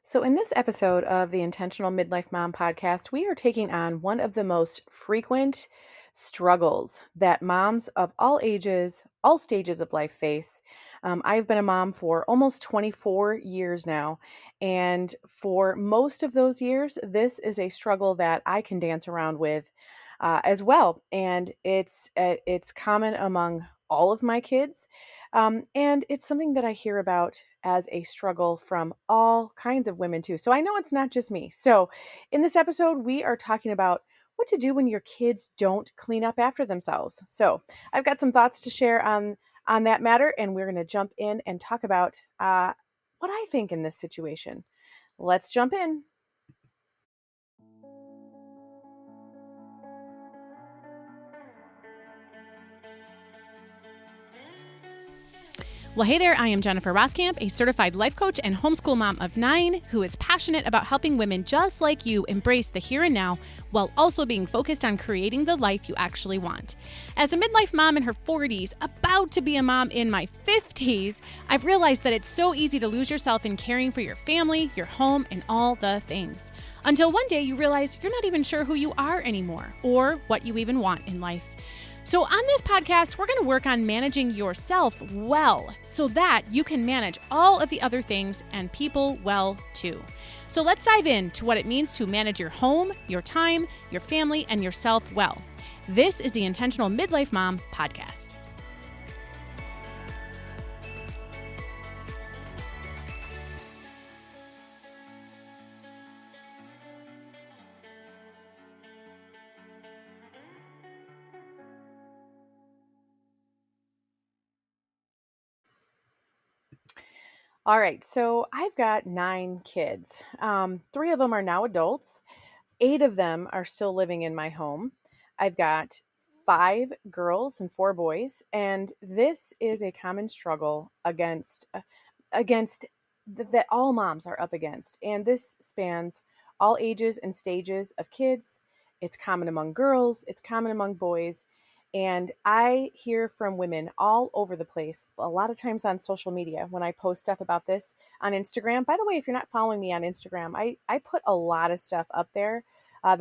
So, in this episode of the Intentional Midlife Mom podcast, we are taking on one of the most frequent struggles that moms of all ages, all stages of life face. I've been a mom for almost 24 years now. And for most of those years, this is a struggle that I can dance around with as well. And it's common among all of my kids. And it's something that I hear about as a struggle from all kinds of women, too. So I know it's not just me. So in this episode, we are talking about what to do when your kids don't clean up after themselves. So I've got some thoughts to share on that matter, and we're going to jump in and talk about what I think in this situation. Let's jump in. Well, hey there, I am Jennifer Roskamp, a certified life coach and homeschool mom of 9 who is passionate about helping women just like you embrace the here and now while also being focused on creating the life you actually want. As a midlife mom in her 40s, about to be a mom in my 50s, I've realized that it's so easy to lose yourself in caring for your family, your home, and all the things. Until one day you realize you're not even sure who you are anymore or what you even want in life. So on this podcast, we're going to work on managing yourself well so that you can manage all of the other things and people well too. So let's dive into what it means to manage your home, your time, your family, and yourself well. This is the Intentional Midlife Mom podcast. All right, so I've got 9 kids. 3 of them are now adults. 8 of them are still living in my home. I've got 5 girls and 4 boys, and this is a common struggle against that all moms are up against. And this spans all ages and stages of kids. It's common among girls, it's common among boys. And I hear from women all over the place, a lot of times on social media when I post stuff about this on Instagram. By the way, if you're not following me on Instagram, I put a lot of stuff up there I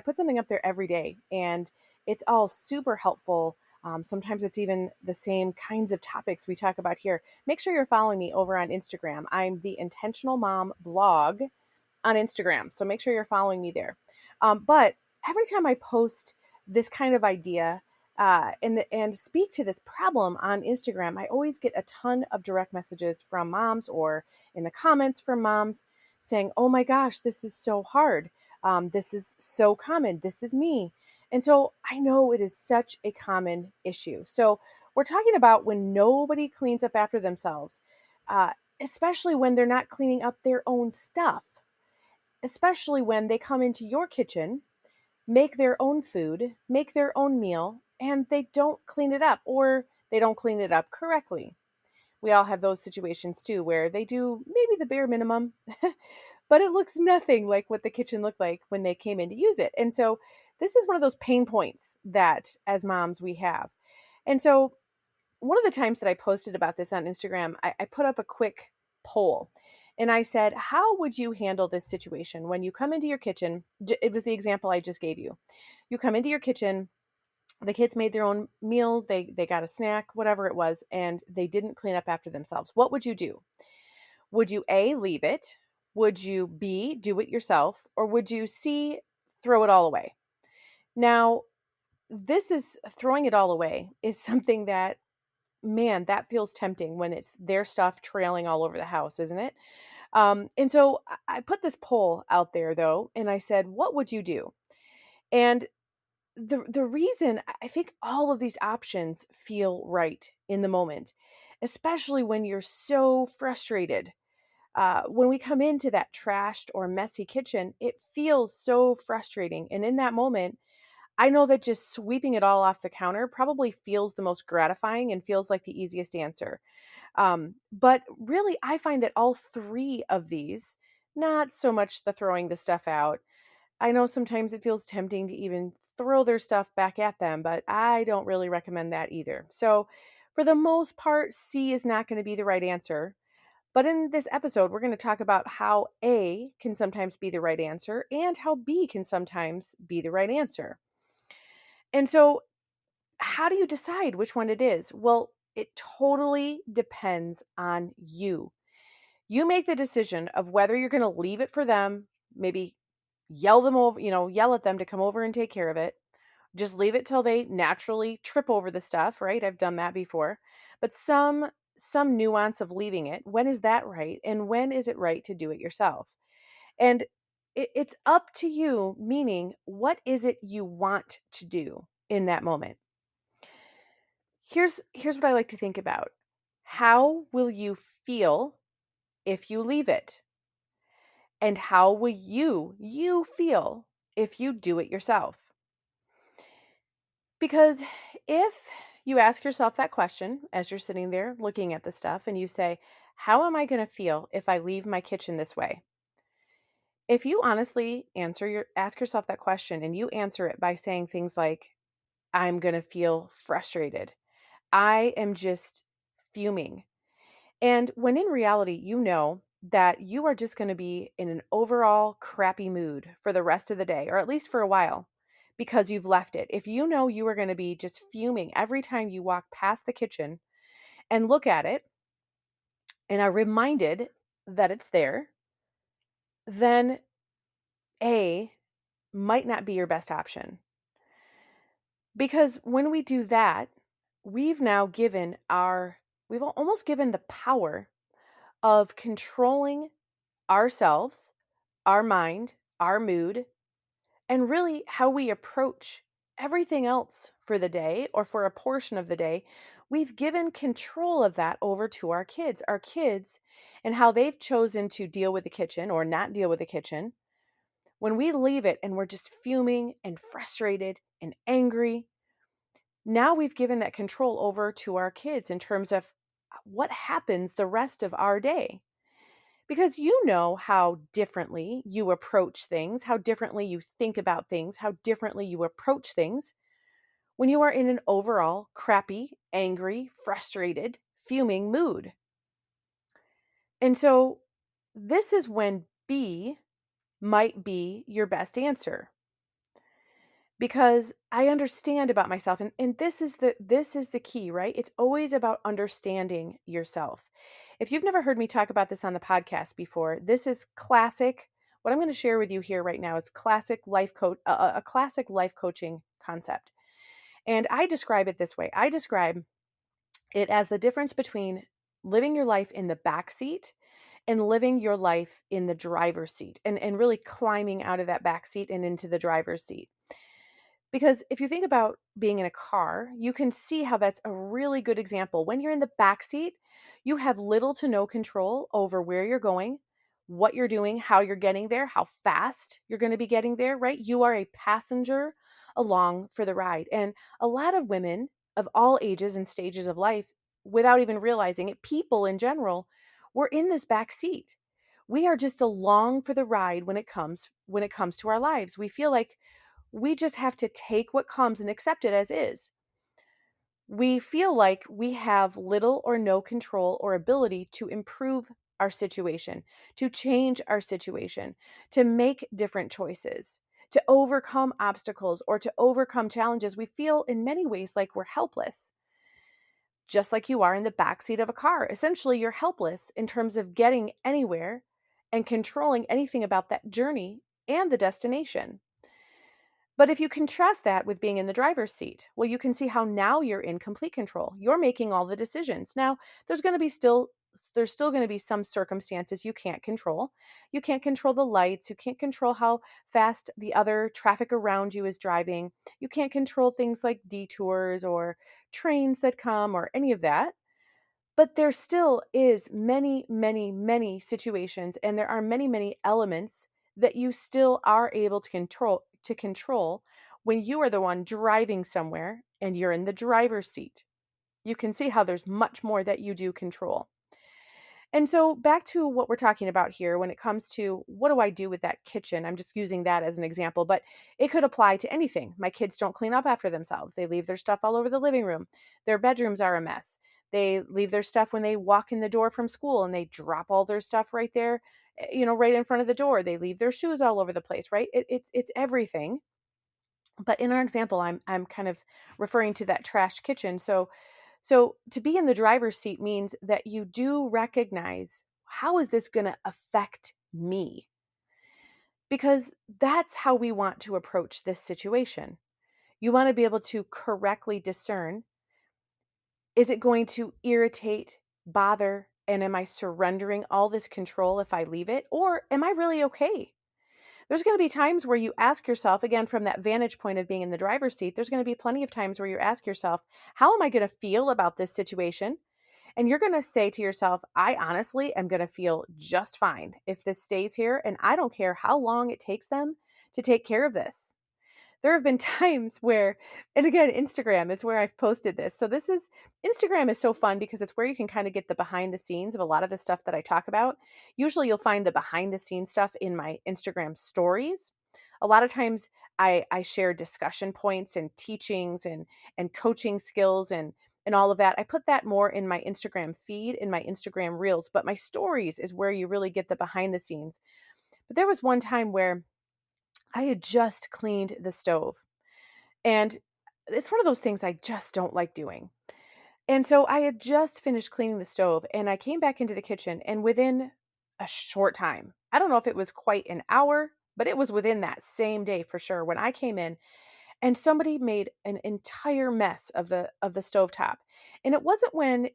put something up there every day, and it's all super helpful. Sometimes it's even the same kinds of topics we talk about here. Make sure you're following me over on Instagram. I'm the Intentional Mom blog on Instagram, so make sure you're following me there. But every time I post this kind of idea and speak to this problem on Instagram, I always get a ton of direct messages from moms or in the comments from moms saying, "Oh my gosh, this is so hard. This is so common. This is me." And so I know it is such a common issue. So we're talking about when nobody cleans up after themselves, uh, especially when they're not cleaning up their own stuff, especially when they come into your kitchen, make their own food, make their own meal, and they don't clean it up or they don't clean it up correctly. We all have those situations too where they do maybe the bare minimum, but it looks nothing like what the kitchen looked like when they came in to use it. And so this is one of those pain points that as moms we have. And so one of the times that I posted about this on Instagram, I put up a quick poll and I said, how would you handle this situation when you come into your kitchen? It was the example I just gave you. You come into your kitchen, the kids made their own meal, they got a snack, whatever it was, and they didn't clean up after themselves. What would you do? Would you A, leave it? Would you B, do it yourself? Or would you C, throw it all away? Now, this is throwing it all away is something that, man, that feels tempting when it's their stuff trailing all over the house, isn't it? And so I put this poll out there though, and I said, what would you do? And the reason I think all of these options feel right in the moment, especially when you're so frustrated. When we come into that trashed or messy kitchen, it feels so frustrating. And in that moment, I know that just sweeping it all off the counter probably feels the most gratifying and feels like the easiest answer. But really, I find that all 3 of these, not so much the throwing the stuff out. I know sometimes it feels tempting to even throw their stuff back at them, but I don't really recommend that either. So, for the most part, C is not going to be the right answer. But in this episode, we're going to talk about how A can sometimes be the right answer and how B can sometimes be the right answer. And so, how do you decide which one it is? Well, it totally depends on you. You make the decision of whether you're going to leave it for them, maybe yell them over, yell at them to come over and take care of it. Just leave it till they naturally trip over the stuff, right? I've done that before. But some nuance of leaving it. When is that right? And when is it right to do it yourself? And it's up to you, meaning what is it you want to do in that moment? Here's what I like to think about. How will you feel if you leave it? And how will you feel if you do it yourself? Because if you ask yourself that question as you're sitting there looking at the stuff and you say, how am I going to feel if I leave my kitchen this way? If you honestly ask yourself that question and you answer it by saying things like, I'm going to feel frustrated. I am just fuming. And when in reality, you know that you are just going to be in an overall crappy mood for the rest of the day, or at least for a while, because you've left it. If you know you are going to be just fuming every time you walk past the kitchen and look at it and are reminded that it's there, then A might not be your best option. Because when we do that, we've now we've almost given the power of controlling ourselves, our mind, our mood, and really how we approach everything else for the day or for a portion of the day. We've given control of that over to our kids, and how they've chosen to deal with the kitchen or not deal with the kitchen. When we leave it and we're just fuming and frustrated and angry, now we've given that control over to our kids in terms of what happens the rest of our day. Because you know how differently you approach things, how differently you think about things, how differently you approach things when you are in an overall crappy, angry, frustrated, fuming mood. And so this is when B might be your best answer, because I understand about myself, and this is the key, right? It's always about understanding yourself. If you've never heard me talk about this on the podcast before, this is classic. What I'm going to share with you here right now is classic life coach a classic life coaching concept. And I describe it this way. I describe it as the difference between living your life in the back seat and living your life in the driver's seat, and really climbing out of that back seat and into the driver's seat. Because if you think about being in a car, you can see how that's a really good example. When you're in the back seat, you have little to no control over where you're going, what you're doing, how you're getting there, how fast you're going to be getting there, right? You are a passenger along for the ride. And a lot of women of all ages and stages of life, without even realizing it, people in general, we're in this back seat. We are just along for the ride when it comes to our lives. We feel like we just have to take what comes and accept it as is. We feel like we have little or no control or ability to improve our situation, to change our situation, to make different choices, to overcome obstacles or to overcome challenges. We feel in many ways like we're helpless, just like you are in the backseat of a car. Essentially, you're helpless in terms of getting anywhere and controlling anything about that journey and the destination. But if you contrast that with being in the driver's seat, well, you can see how now you're in complete control. You're making all the decisions. Now, there's still going to be some circumstances you can't control. You can't control the lights, you can't control how fast the other traffic around you is driving. You can't control things like detours or trains that come or any of that. But there still is many, many, many situations, and there are many, many elements that you still are able to control when you are the one driving somewhere and you're in the driver's seat. You can see how there's much more that you do control. And so back to what we're talking about here when it comes to what do I do with that kitchen? I'm just using that as an example, but it could apply to anything. My kids don't clean up after themselves. They leave their stuff all over the living room. Their bedrooms are a mess. They leave their stuff when they walk in the door from school and they drop all their stuff right there, right in front of the door. They leave their shoes all over the place, right? It's everything. But in our example, I'm kind of referring to that trash kitchen. So to be in the driver's seat means that you do recognize, how is this going to affect me? Because that's how we want to approach this situation. You want to be able to correctly discern, is it going to irritate, bother, and am I surrendering all this control if I leave it? Or am I really okay? There's going to be times where you ask yourself, again, from that vantage point of being in the driver's seat, there's going to be plenty of times where you ask yourself, how am I going to feel about this situation? And you're going to say to yourself, I honestly am going to feel just fine if this stays here. And I don't care how long it takes them to take care of this. There have been times where, and again, Instagram is where I've posted this. So Instagram is so fun because it's where you can kind of get the behind the scenes of a lot of the stuff that I talk about. Usually you'll find the behind the scenes stuff in my Instagram stories. A lot of times I share discussion points and teachings and coaching skills and all of that. I put that more in my Instagram feed, in my Instagram reels, but my stories is where you really get the behind the scenes. But there was one time where I had just cleaned the stove, and it's one of those things I just don't like doing. And so I had just finished cleaning the stove and I came back into the kitchen, and within a short time, I don't know if it was quite an hour, but it was within that same day for sure, when I came in and somebody made an entire mess of the stovetop. And it wasn't when,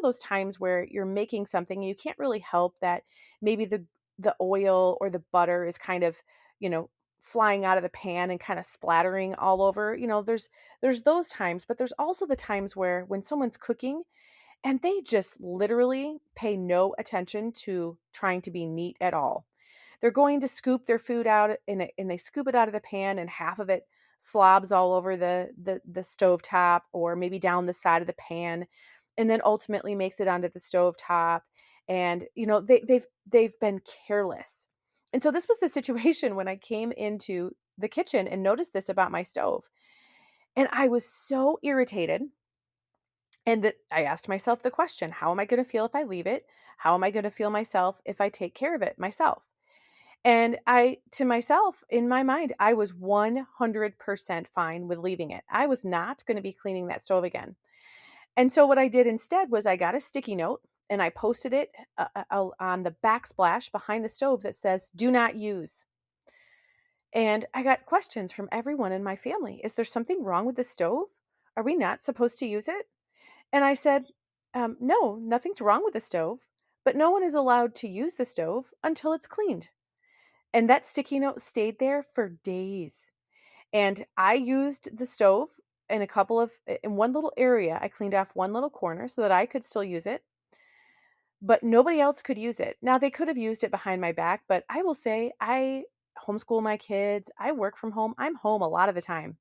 those times where you're making something and you can't really help that maybe the oil or the butter is kind of, you know, flying out of the pan and kind of splattering all over. There's those times, but there's also the times where when someone's cooking and they just literally pay no attention to trying to be neat at all. They're going to scoop their food out and they scoop it out of the pan and half of it slobs all over the stove top or maybe down the side of the pan, and then ultimately makes it onto the stove top. And they've been careless. And so this was the situation when I came into the kitchen and noticed this about my stove. And I was so irritated, and that I asked myself the question, how am I going to feel if I leave it? How am I going to feel myself if I take care of it myself? And to myself, in my mind, I was 100% fine with leaving it. I was not going to be cleaning that stove again. And so what I did instead was I got a sticky note and I posted it on the backsplash behind the stove that says, do not use. And I got questions from everyone in my family. Is there something wrong with the stove? Are we not supposed to use it? And I said, no, nothing's wrong with the stove, but no one is allowed to use the stove until it's cleaned. And that sticky note stayed there for days. And I used the stove in one little area. I cleaned off one little corner so that I could still use it, but nobody else could use it. Now, they could have used it behind my back, but I will say I homeschool my kids. I work from home. I'm home a lot of the time.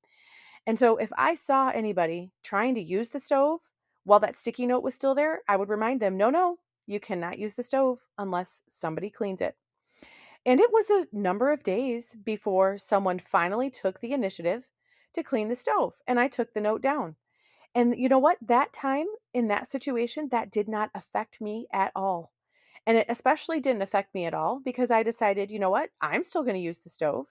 And so if I saw anybody trying to use the stove while that sticky note was still there, I would remind them, no, no, you cannot use the stove unless somebody cleans it. And it was a number of days before someone finally took the initiative to clean the stove. And I took the note down. And you know what? That time in that situation, that did not affect me at all. And it especially didn't affect me at all because I decided, you know what? I'm still going to use the stove.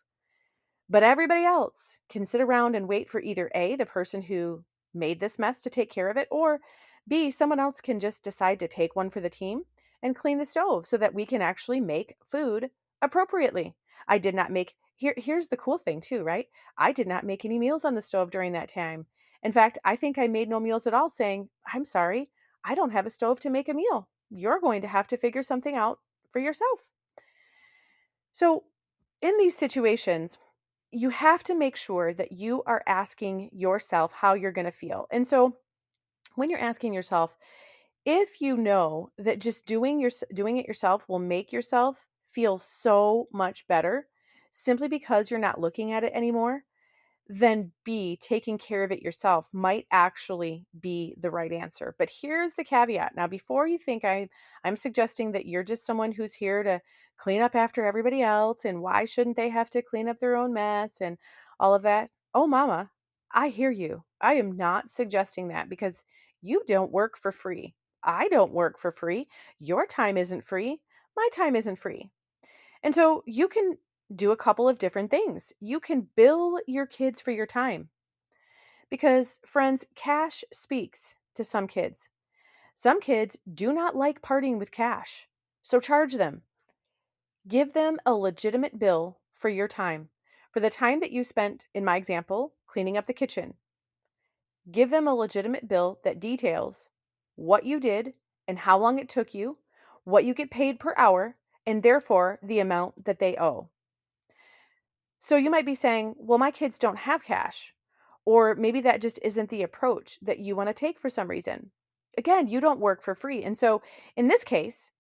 But everybody else can sit around and wait for either A, the person who made this mess to take care of it, or B, someone else can just decide to take one for the team and clean the stove so that we can actually make food appropriately. I did not make here's the cool thing too, right? I did not make any meals on the stove during that time. In fact, I think I made no meals at all, saying, "I'm sorry, I don't have a stove to make a meal. You're going to have to figure something out for yourself." So, in these situations, you have to make sure that you are asking yourself how you're going to feel. And so when you're asking yourself, if you know that just doing it yourself will make yourself feel so much better simply because you're not looking at it anymore, then B, taking care of it yourself might actually be the right answer. But here's the caveat. Now, before you think I'm suggesting that you're just someone who's here to clean up after everybody else and why shouldn't they have to clean up their own mess and all of that. Oh, mama, I hear you. I am not suggesting that because You don't work for free. I don't work for free. Your time isn't free. My time isn't free. And so you can do a couple of different things. You can bill your kids for your time because, friends, cash speaks to some kids. Some kids do not like parting with cash. So charge them. Give them a legitimate bill for your time, for the time that you spent, in my example, cleaning up the kitchen. Give them a legitimate bill that details what you did and how long it took you, what you get paid per hour, and therefore the amount that they owe. So you might be saying, well, my kids don't have cash. Or maybe that just isn't the approach that you want to take for some reason. Again, you don't work for free. And so in this case,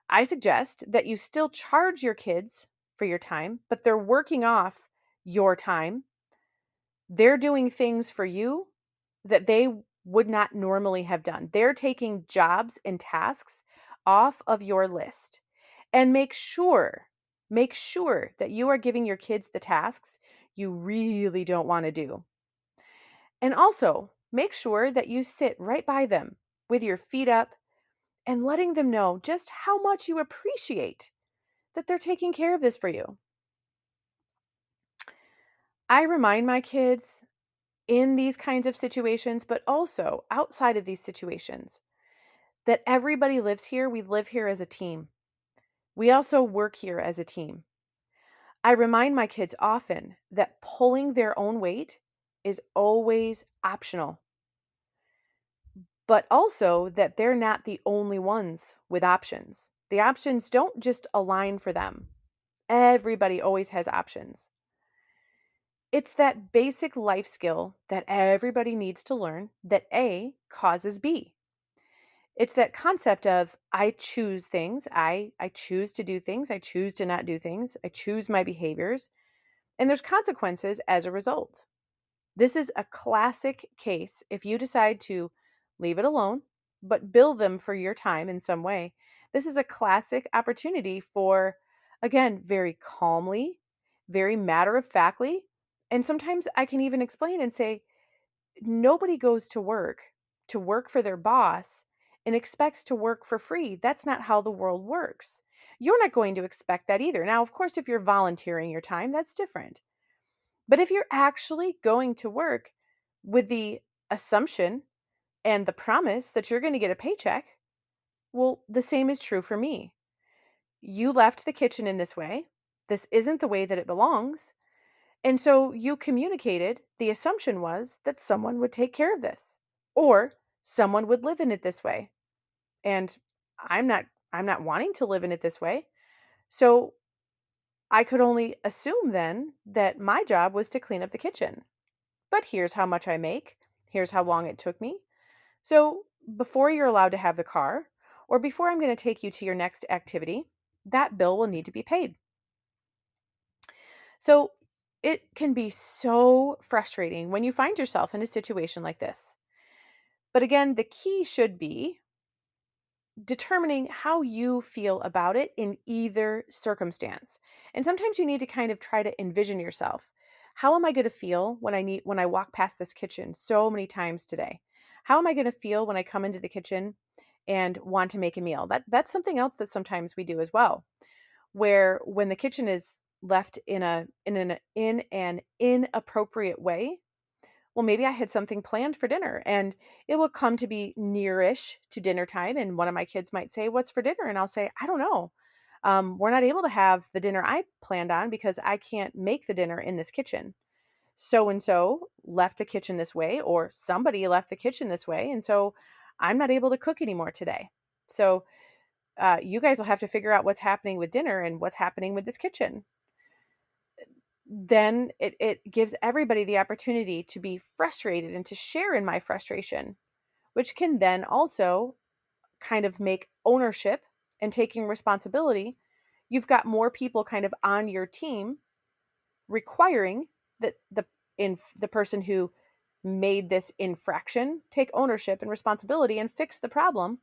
I suggest that you still charge your kids for your time, but they're working off your time. They're doing things for you that they would not normally have done. They're taking jobs and tasks off of your list. And make sure that you are giving your kids the tasks you really don't want to do. And also, make sure that you sit right by them with your feet up and letting them know just how much you appreciate that they're taking care of this for you. I remind my kids in these kinds of situations, but also outside of these situations, that everybody lives here. We live here as a team. We also work here as a team. I remind my kids often that pulling their own weight is always optional, but also that they're not the only ones with options. The options don't just align for them. Everybody always has options. It's that basic life skill that everybody needs to learn that A causes B. It's that concept of I choose things, I choose to do things, I choose to not do things, I choose my behaviors, and there's consequences as a result. This is a classic case if you decide to leave it alone, but bill them for your time in some way. This is a classic opportunity for, again, very calmly, very matter of factly. And sometimes I can even explain and say, nobody goes to work for their boss and expects to work for free. That's not how the world works. You're not going to expect that either. Now, of course, if you're volunteering your time, that's different. But if you're actually going to work with the assumption and the promise that you're going to get a paycheck, well, the same is true for me. You left the kitchen in this way. This isn't the way that it belongs. And so you communicated, the assumption was that someone would take care of this or someone would live in it this way. And I'm not I'm not wanting to live in it this way. So I could only assume then that my job was to clean up the kitchen. But here's how much I make. Here's how long it took me. So before you're allowed to have the car, or before I'm going to take you to your next activity, that bill will need to be paid. So it can be so frustrating when you find yourself in a situation like this. But again, the key should be determining how you feel about it in either circumstance. And sometimes you need to kind of try to envision yourself. How am I going to feel when I walk past this kitchen so many times today? How am I going to feel when I come into the kitchen and want to make a meal? That's something else that sometimes we do as well. Where when the kitchen is left in an inappropriate way, well, maybe I had something planned for dinner and it will come to be nearish to dinner time. And one of my kids might say, what's for dinner? And I'll say, I don't know. We're not able to have the dinner I planned on because I can't make the dinner in this kitchen. So and so left the kitchen this way, or somebody left the kitchen this way. And so I'm not able to cook anymore today. So you guys will have to figure out what's happening with dinner and what's happening with this kitchen. Then it gives everybody the opportunity to be frustrated and to share in my frustration, which can then also kind of make ownership and taking responsibility. You've got more people kind of on your team requiring that the person who made this infraction take ownership and responsibility and fix the problem